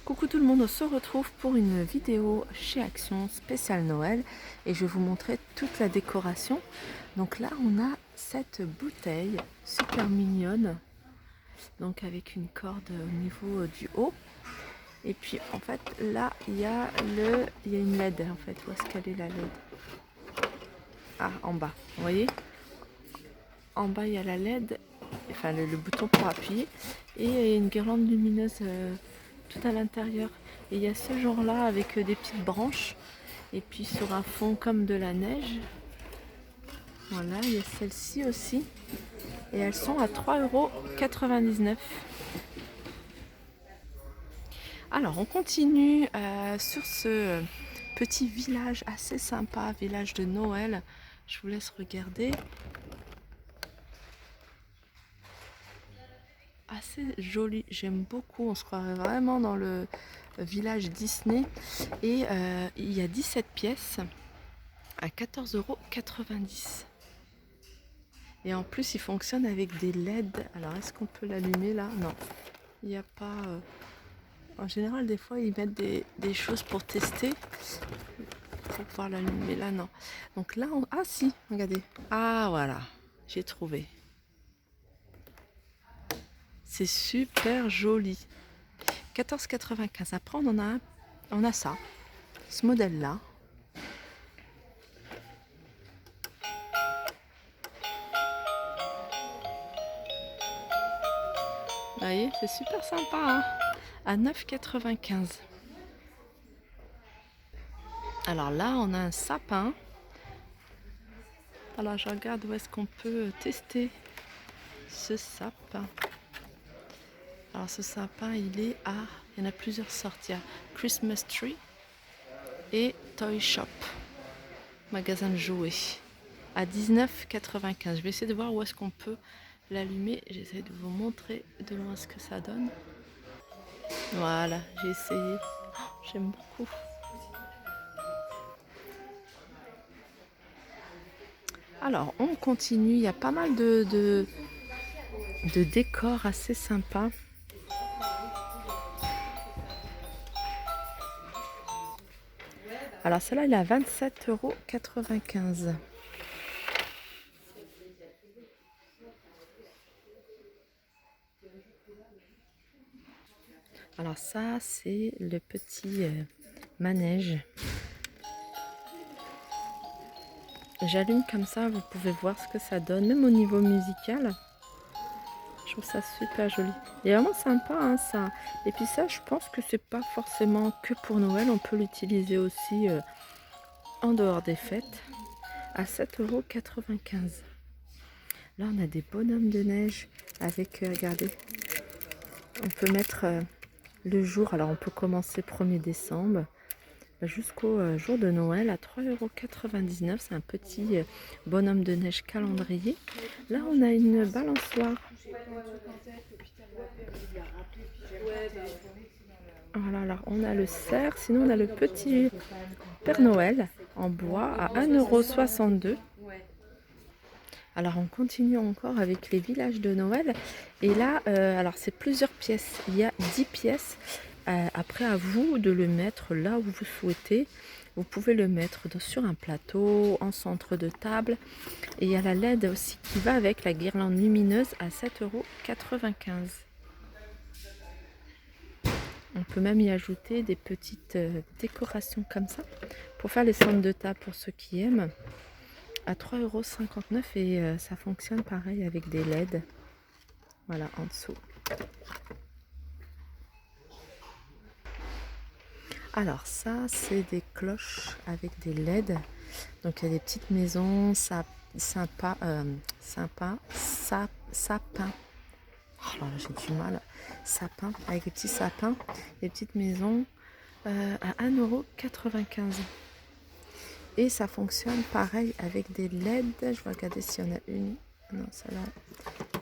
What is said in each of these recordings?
Coucou tout le monde, on se retrouve pour une vidéo chez Action spéciale Noël et je vais vous montrer toute la décoration. Donc là on a cette bouteille super mignonne, donc avec une corde au niveau du haut. Et puis en fait là il y a une LED en fait. Où est-ce qu'elle est la LED? Ah, en bas, vous voyez? En bas il y a la LED, enfin le bouton pour appuyer, et il y a une guirlande lumineuse tout à l'intérieur. Et il y a ce genre là avec des petites branches, et puis sur un fond comme de la neige. Voilà, il y a celle-ci aussi, et elles sont à 3,99 €. Alors on continue sur ce petit village assez sympa, village de Noël. Je vous laisse regarder. Assez joli, j'aime beaucoup, on se croirait vraiment dans le village Disney. Et il y a 17 pièces à 14,90 €. Et en plus il fonctionne avec des LED. Alors est-ce qu'on peut l'allumer là? Non, il n'y a pas en général des fois ils mettent des choses pour tester, pour pouvoir l'allumer. Là non. Donc là ah si, regardez, ah voilà, j'ai trouvé. C'est super joli. 14,95 €. Après on a ça, ce modèle là. Vous voyez, c'est super sympa, hein, à 9,95 €. Alors là on a un sapin. Alors je regarde où est-ce qu'on peut tester ce sapin. Alors ce sapin il est à, il y en a plusieurs sortes. Il y a Christmas Tree et Toy Shop, magasin de jouets, à 19,95 €. Je vais essayer de voir où est-ce qu'on peut l'allumer. J'essaie de vous montrer de loin ce que ça donne. Voilà, j'ai essayé. Oh, j'aime beaucoup. Alors on continue, il y a pas mal de décors assez sympas. Alors celle-là, il est à 27,95 €. Alors ça, c'est le petit manège. J'allume comme ça, vous pouvez voir ce que ça donne, même au niveau musical. Je trouve ça super joli. Il est vraiment sympa, hein, ça. Et puis ça, je pense que c'est pas forcément que pour Noël. On peut l'utiliser aussi en dehors des fêtes, à 7,95 €. Là, on a des bonhommes de neige avec, regardez, on peut mettre le jour. Alors, on peut commencer 1er décembre jusqu'au jour de Noël à 3,99 €. C'est un petit bonhomme de neige calendrier. Là, on a une balançoire. Voilà, alors on a le cerf, sinon on a le petit Père Noël en bois à 1,62 €. Alors on continue encore avec les villages de Noël. Et là, alors c'est plusieurs pièces. Il y a 10 pièces. Après, à vous de le mettre là où vous souhaitez. Vous pouvez le mettre sur un plateau, en centre de table. Et il y a la LED aussi qui va avec, la guirlande lumineuse à 7,95 €. On peut même y ajouter des petites décorations comme ça pour faire les centres de table pour ceux qui aiment, à 3,59 € et ça fonctionne pareil avec des LED. Voilà, en dessous. Alors ça, c'est des cloches avec des LED. Donc il y a des petites maisons sapin. Oh là là, j'ai du mal. Sapin, avec des petits sapins, des petites maisons à 1,95 €. Et ça fonctionne pareil avec des LED. Je vais regarder s'il y en a une. Non, celle-là,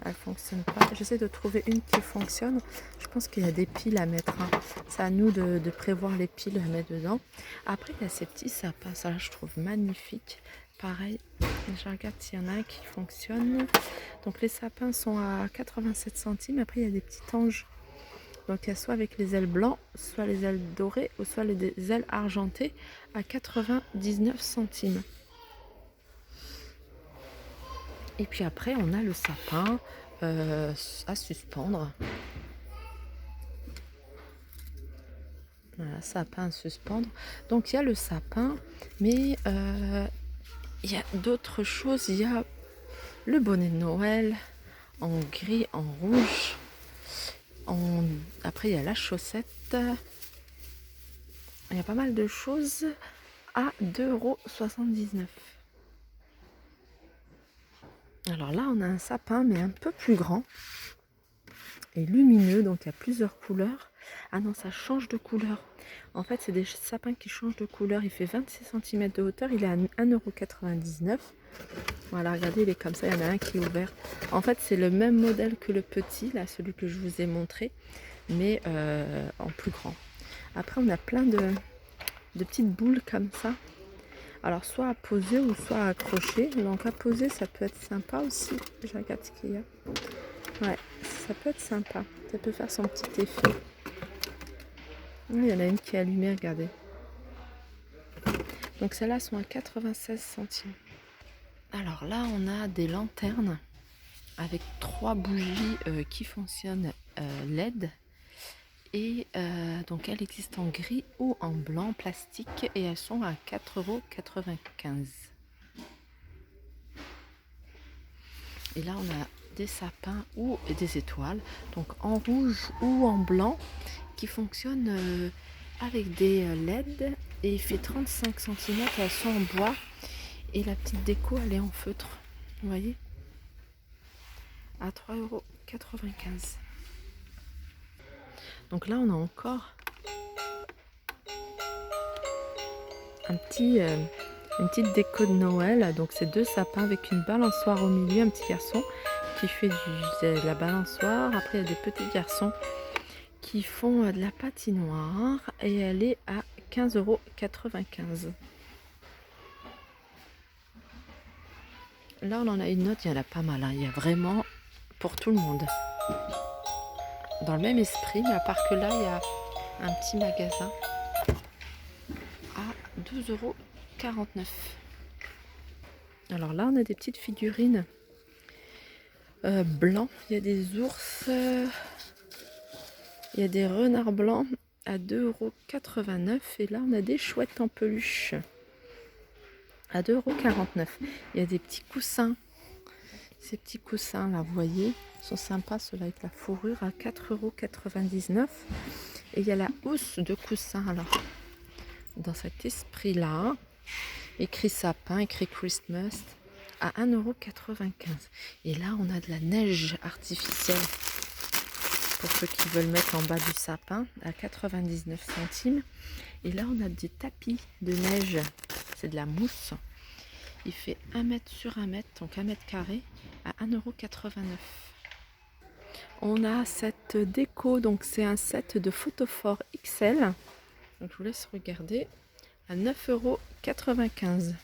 elle fonctionne pas. J'essaie de trouver une qui fonctionne. Je pense qu'il y a des piles à mettre, hein. C'est à nous de prévoir les piles à mettre dedans. Après, il y a ces petits sapins. Ça, je trouve magnifique. Pareil, je regarde s'il y en a un qui fonctionne. Donc les sapins sont à 87 centimes. Après, il y a des petits anges Donc il y a soit avec les ailes blancs, soit les ailes dorées, ou soit les ailes argentées à 99 centimes. Et puis après, on a le sapin à suspendre. Voilà, sapin à suspendre. Donc il y a le sapin, mais il y a d'autres choses. Il y a le bonnet de Noël en gris, en rouge. Après, il y a la chaussette. Il y a pas mal de choses à 2,79 €. Alors là, on a un sapin, mais un peu plus grand et lumineux. Donc, il y a plusieurs couleurs. Ah non, ça change de couleur. En fait, c'est des sapins qui changent de couleur. Il fait 26 cm de hauteur. Il est à 1,99 €. Voilà, regardez, il est comme ça. Il y en a un qui est ouvert. En fait, c'est le même modèle que le petit, là, celui que je vous ai montré, mais en plus grand. Après, on a plein de petites boules comme ça. Alors, soit à poser ou soit à accrocher. Donc, à poser, ça peut être sympa aussi. Je regarde ce qu'il y a. Ouais, ça peut être sympa. Ça peut faire son petit effet. Il y en a une qui est allumée, regardez. Donc, celles-là sont à 96 centimes. Alors là, on a des lanternes avec 3 bougies qui fonctionnent LED. Et donc elles existent en gris ou en blanc plastique et elles sont à 4,95 €. Et là on a des sapins ou des étoiles, donc en rouge ou en blanc, qui fonctionnent avec des LED, et il fait 35 cm, elles sont en bois et la petite déco elle est en feutre, vous voyez, à 3,95 €. Donc là on a encore une petite déco de Noël. Donc c'est 2 sapins avec une balançoire au milieu, un petit garçon qui fait de la balançoire. Après il y a des petits garçons qui font de la patinoire et elle est à 15,95 €. Là on en a une autre, il y en a pas mal, hein. Il y a vraiment pour tout le monde. Dans le même esprit, mais à part que là il y a un petit magasin à 12,49 €. Alors là on a des petites figurines blancs. Il y a des ours, il y a des renards blancs à 2,89 €. Et là on a des chouettes en peluche à 2,49 €. Il y a des petits coussins. Ces petits coussins là, vous voyez, sont sympas, ceux-là avec la fourrure, à 4,99 €. Et il y a la housse de coussin, alors dans cet esprit-là, écrit sapin, écrit Christmas, à 1,95 €. Et là, on a de la neige artificielle pour ceux qui veulent mettre en bas du sapin, à 99 centimes. Et là, on a des tapis de neige, c'est de la mousse. Il fait 1 mètre sur 1 mètre, donc 1 mètre carré, à 1,89 €. On a cette déco, donc c'est un set de photophore XL. Donc je vous laisse regarder, à 9,95 €.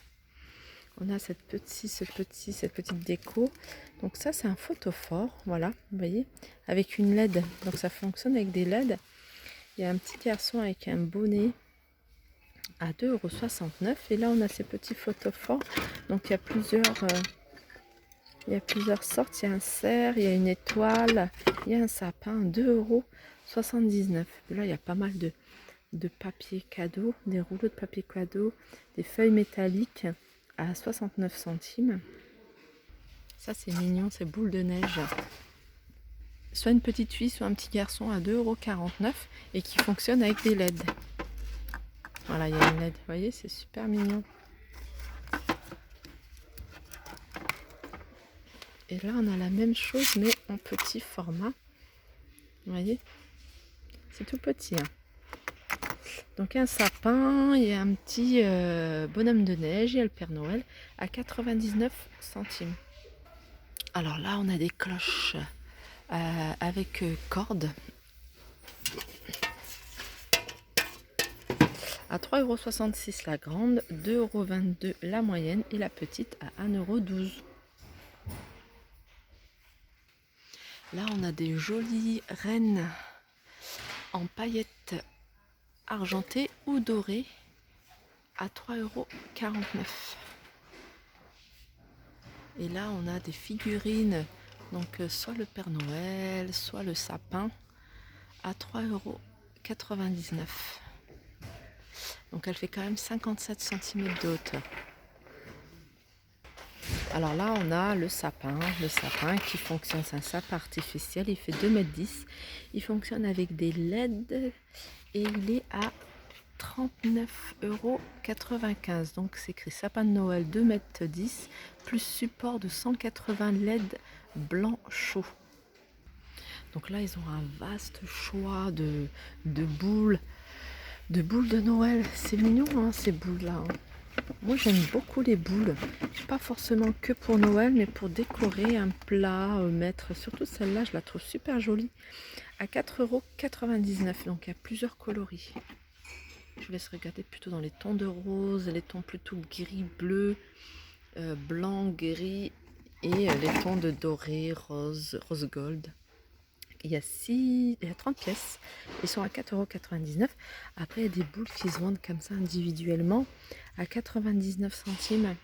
On a cette petite déco. Donc ça c'est un photophore, voilà, vous voyez, avec une LED. Donc ça fonctionne avec des LED. Il y a un petit garçon avec un bonnet à 2,69 €. Et là on a ces petits photophores. Donc il y a plusieurs sortes. Il y a un cerf, il y a une étoile, il y a un sapin, 2,79 €. Là il y a pas mal de papier cadeau, des rouleaux de papier cadeau, des feuilles métalliques à 69 centimes. Ça c'est mignon, ces boules de neige. Soit une petite fille, soit un petit garçon à 2,49 € et qui fonctionne avec des LED. Voilà, il y a une LED, vous voyez, c'est super mignon. Et là on a la même chose mais en petit format. Vous voyez, c'est tout petit, hein. Donc un sapin, il y a un petit bonhomme de neige, il y a le Père Noël à 99 centimes. Alors là on a des cloches avec cordes à 3,66 € la grande, 2,22 € la moyenne et la petite à 1,12 €. Là on a des jolies rennes en paillettes argentées ou dorées à 3,49 €. Et là, on a des figurines, donc soit le Père Noël, soit le sapin, à 3,99 €. Donc elle fait quand même 57 cm de hauteur. Alors là, on a le sapin qui fonctionne, c'est un sapin artificiel, il fait 2,10 m. Il fonctionne avec des LED et il est à 39,95 €. Donc c'est écrit sapin de Noël 2,10 m plus support de 180 LED blanc chaud. Donc là, ils ont un vaste choix de boules, de Noël. C'est mignon, hein, ces boules-là. Hein. Moi, j'aime beaucoup les boules. Pas forcément que pour Noël, mais pour décorer un plat, mettre. Surtout celle-là, je la trouve super jolie. À 4,99 €. Donc, il y a plusieurs coloris. Je vous laisse regarder plutôt dans les tons de rose, les tons plutôt gris, bleu, blanc, gris et les tons de doré, rose, rose gold. Il y a 30 pièces, ils sont à 4,99 €. Après, il y a des boules qui se vendent comme ça individuellement à 99 centimes.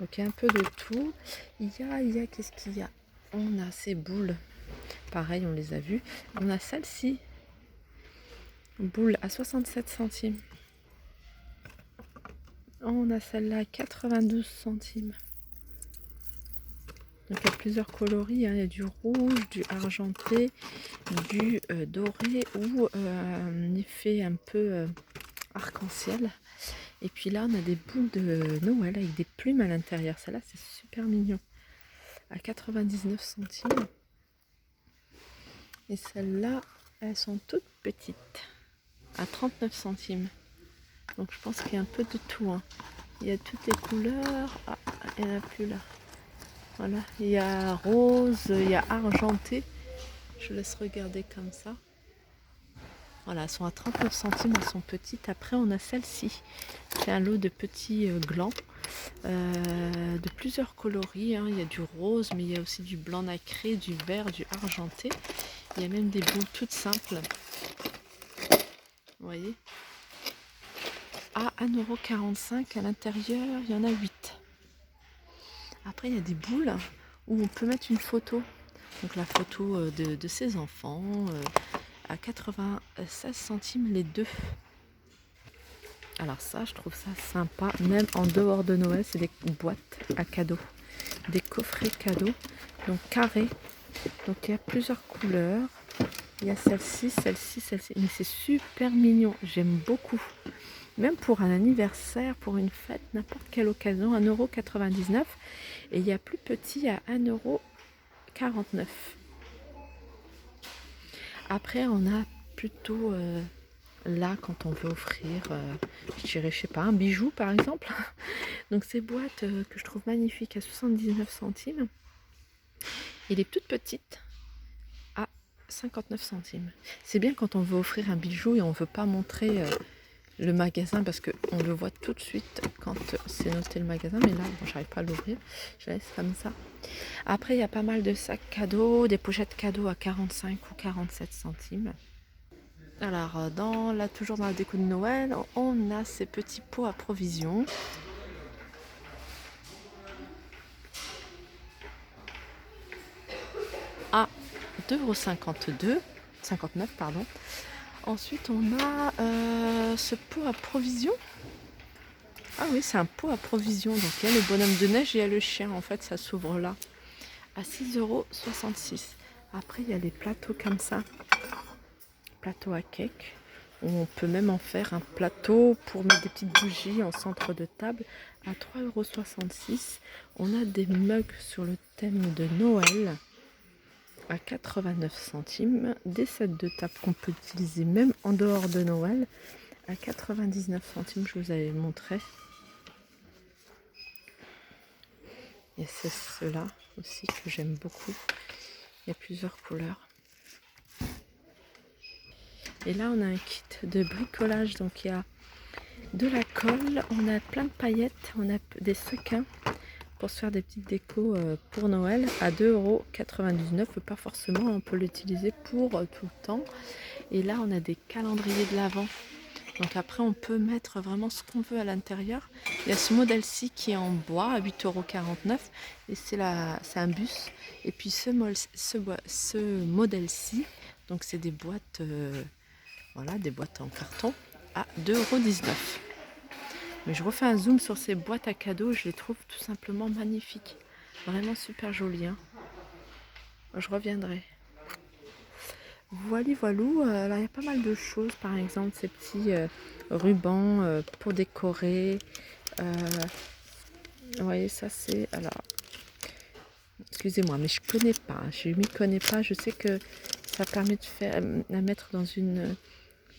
Donc il y a un peu de tout. Il y a qu'est-ce qu'il y a? On a ces boules, pareil, on les a vues. On a celle-ci, boule à 67 centimes. On a celle-là à 92 centimes. Donc il y a plusieurs coloris, hein. Il y a du rouge, du argenté, du doré ou un effet un peu arc-en-ciel. Et puis là, on a des boules de Noël avec des plumes à l'intérieur. Celle-là, c'est super mignon. À 99 centimes. Et celles-là, elles sont toutes petites. À 39 centimes. Donc je pense qu'il y a un peu de tout. Hein. Il y a toutes les couleurs. Ah, il n'y en a plus là. Voilà. Il y a rose, il y a argenté. Je laisse regarder comme ça. Voilà, elles sont à 39 centimes, elles sont petites. Après, on a celle-ci. C'est un lot de petits glands de plusieurs coloris. Hein. Il y a du rose, mais il y a aussi du blanc nacré, du vert, du argenté. Il y a même des boules toutes simples. Vous voyez, à 1,45 € à l'intérieur, il y en a 8. Après, il y a des boules où on peut mettre une photo. Donc la photo de ses enfants à 96 centimes les deux. Alors ça, je trouve ça sympa, même en dehors de Noël, c'est des boîtes à cadeaux, des coffrets cadeaux, donc carrés. Donc il y a plusieurs couleurs. Il y a celle-ci, celle-ci, celle-ci. Mais c'est super mignon, j'aime beaucoup. Même pour un anniversaire, pour une fête, n'importe quelle occasion, 1,99 €. Et il y a plus petit à 1,49 €. Après, on a plutôt là, quand on veut offrir, je dirais, je sais pas, un bijou par exemple. Donc ces boîtes que je trouve magnifiques à 79 centimes. Et les toutes petites à 59 centimes. C'est bien quand on veut offrir un bijou et on veut pas montrer le magasin parce qu'on le voit tout de suite quand c'est noté le magasin. Mais là, bon, j'arrive pas à l'ouvrir. Je laisse comme ça. Après, il y a pas mal de sacs cadeaux, des pochettes cadeaux à 45 ou 47 centimes. Alors, toujours dans la déco de Noël, on a ces petits pots à provisions. À 2,59 €, pardon. Ensuite, on a ce pot à provisions. Ah oui, c'est un pot à provisions. Donc, il y a le bonhomme de neige et il y a le chien. En fait, ça s'ouvre là. À 6,66 €. Après, il y a des plateaux comme ça. Plateau à cake. On peut même en faire un plateau pour mettre des petites bougies en centre de table à 3,66 €. On a des mugs sur le thème de Noël à 89 centimes. Des sets de table qu'on peut utiliser même en dehors de Noël à 99 centimes. Je vous avais montré. Et c'est ceux-là aussi que j'aime beaucoup. Il y a plusieurs couleurs. Et là, on a un kit de bricolage. Donc, il y a de la colle, on a plein de paillettes, on a des sequins pour se faire des petites décos pour Noël à 2,99 €. Pas forcément, on peut l'utiliser pour tout le temps. Et là, on a des calendriers de l'Avent. Donc après, on peut mettre vraiment ce qu'on veut à l'intérieur. Il y a ce modèle-ci qui est en bois à 8,49 € et c'est un bus. Et puis ce modèle-ci, donc c'est des boîtes, voilà, des boîtes en carton à 2,19 €. Mais je refais un zoom sur ces boîtes à cadeaux, je les trouve tout simplement magnifiques. Vraiment super jolies, hein. Je reviendrai. Voilà, voilou. Alors il y a pas mal de choses, par exemple ces petits rubans pour décorer. Vous voyez, ça c'est... Alors, excusez-moi, mais je connais pas. Je m'y connais pas. Je sais que ça permet de faire, à mettre dans une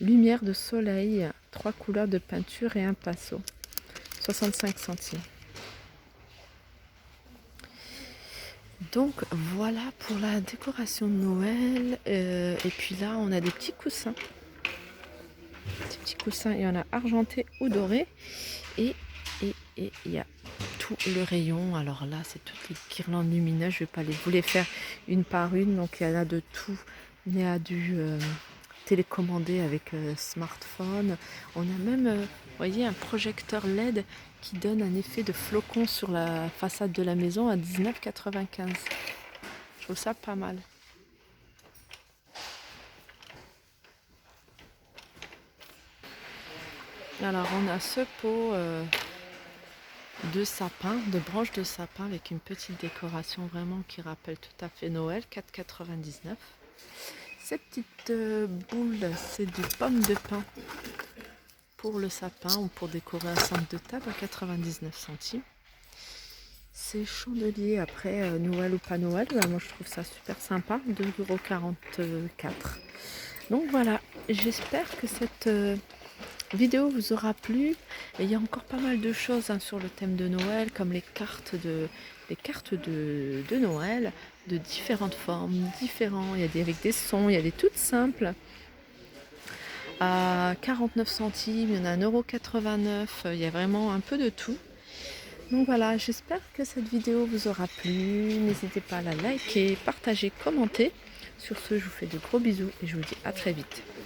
lumière de soleil, 3 couleurs de peinture et un pinceau. 65 centimes. Donc voilà pour la décoration de Noël. Et puis là, on a des petits coussins. Des petits coussins, il y en a argenté ou doré. Et il y a tout le rayon. Alors là, c'est toutes les guirlandes lumineuses. Je vais pas vous les faire une par une. Donc il y en a de tout. Il y a du télécommandé avec smartphone. On a même, vous voyez, un projecteur LED qui donne un effet de flocon sur la façade de la maison à 19,95 €. Je trouve ça pas mal. Alors on a ce pot de sapin, de branches de sapin avec une petite décoration vraiment qui rappelle tout à fait Noël, 4,99 €. Ces petites boules, c'est des pommes de pin pour le sapin ou pour décorer un centre de table à 99 centimes. Ces chandeliers, après Noël ou pas Noël, bah, moi je trouve ça super sympa, 2,44 €. Donc voilà, j'espère que cette vidéo vous aura plu. Et il y a encore pas mal de choses, hein, sur le thème de Noël, comme les cartes de Noël de différentes formes, différents. Il y a des avec des sons, il y a des toutes simples à 49 centimes, il y en a 1,89 €. Il y a vraiment un peu de tout. Donc voilà, j'espère que cette vidéo vous aura plu. N'hésitez pas à la liker, partager, commenter. Sur ce, je vous fais de gros bisous et je vous dis à très vite.